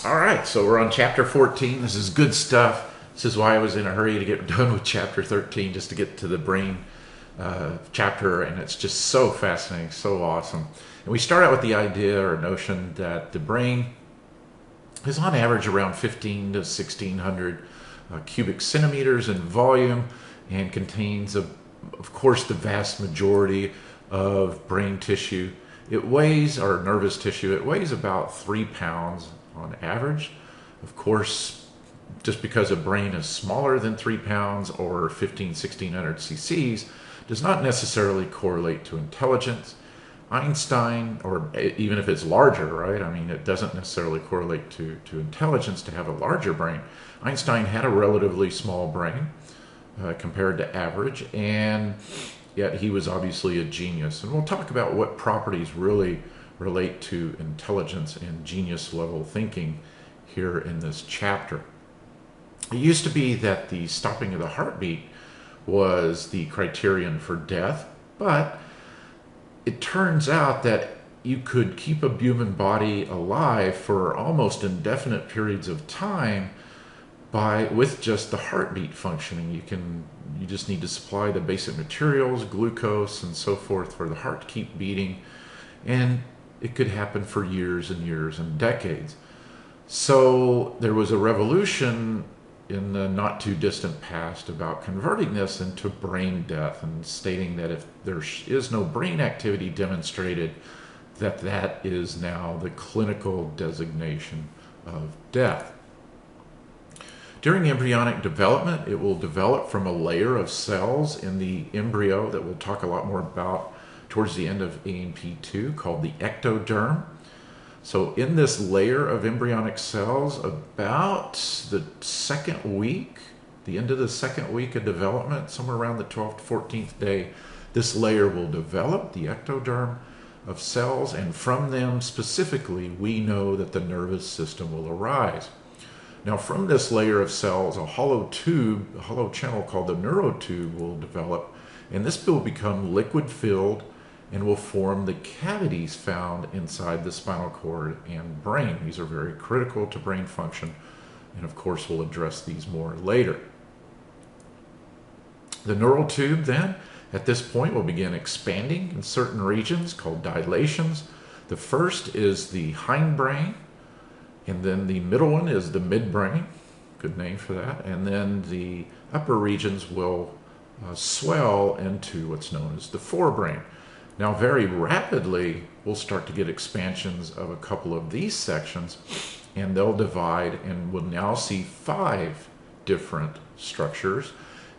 All right, so we're on chapter 14. This is good stuff. This is why I was in a hurry to get done with chapter 13, just to get to the brain chapter, and it's just so fascinating, so awesome. And we start out with the idea or notion that the brain is on average around 15 to 1600 cubic centimeters in volume and contains, of course, the vast majority of brain tissue. It weighs, or nervous tissue, it weighs about 3 pounds on average. Of course, just because a brain is smaller than 3 pounds or 1600 cc's does not necessarily correlate to intelligence. Einstein, or even if it's larger, right? I mean, it doesn't necessarily correlate to intelligence to have a larger brain. Einstein had a relatively small brain compared to average, and yet he was obviously a genius. And we'll talk about what properties really relate to intelligence and genius level thinking here in this chapter. It used to be that the stopping of the heartbeat was the criterion for death, but it turns out that you could keep a human body alive for almost indefinite periods of time with just the heartbeat functioning. You just need to supply the basic materials, glucose and so forth, for the heart to keep beating, and it could happen for years and years and decades. So there was a revolution in the not too distant past about converting this into brain death and stating that if there is no brain activity demonstrated, that is now the clinical designation of death. During embryonic development, it will develop from a layer of cells in the embryo that we'll talk a lot more about towards the end of ANP2, called the ectoderm. So in this layer of embryonic cells, about the second week, the end of the second week of development, somewhere around the 12th to 14th day, this layer will develop, the ectoderm of cells, and from them specifically, we know that the nervous system will arise. Now, from this layer of cells, a hollow channel called the neurotube will develop, and this will become liquid-filled and will form the cavities found inside the spinal cord and brain. These are very critical to brain function, and of course we'll address these more later. The neural tube then, at this point, will begin expanding in certain regions called dilations. The first is the hindbrain, and then the middle one is the midbrain, good name for that, and then the upper regions will swell into what's known as the forebrain. Now, very rapidly, we'll start to get expansions of a couple of these sections, and they'll divide, and we'll now see 5 different structures,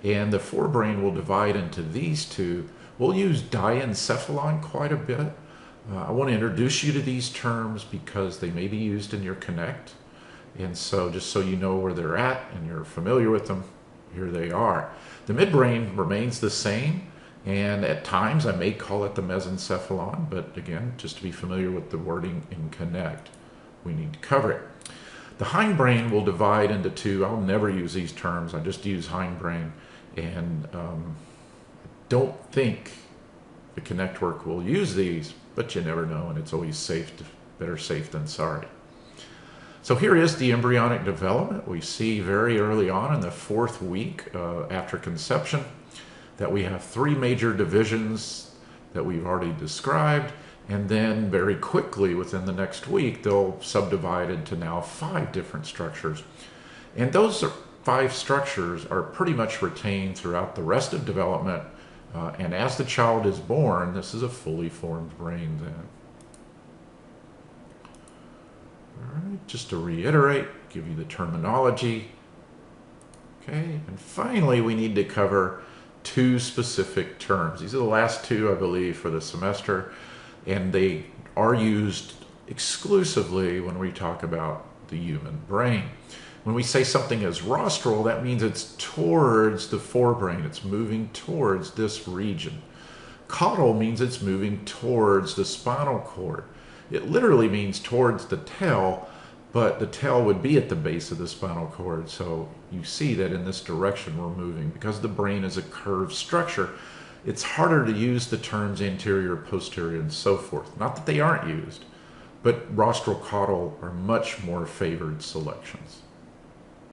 and the forebrain will divide into these 2. We'll use diencephalon quite a bit. I want to introduce you to these terms because they may be used in your Connect, and so just so you know where they're at and you're familiar with them, here they are. The midbrain remains the same, and at times I may call it the mesencephalon, but again, just to be familiar with the wording in Connect, we need to cover it. The hindbrain will divide into 2. I'll never use these terms, I just use hindbrain, and don't think the Connect work will use these, but you never know, and it's always better safe than sorry. So here is the embryonic development. We see very early on in the 4th week after conception that we have 3 major divisions that we've already described, and then very quickly within the next week they'll subdivide into now 5 different structures. And those 5 structures are pretty much retained throughout the rest of development, and as the child is born, this is a fully formed brain then. All right, just to reiterate, give you the terminology. Okay, and finally we need to cover 2 specific terms. These are the last 2, I believe, for the semester, and they are used exclusively when we talk about the human brain. When we say something is rostral, that means it's towards the forebrain. It's moving towards this region. Caudal means it's moving towards the spinal cord. It literally means towards the tail, but the tail would be at the base of the spinal cord. So you see that in this direction we're moving. Because the brain is a curved structure, it's harder to use the terms anterior, posterior, and so forth. Not that they aren't used, but rostral caudal are much more favored selections.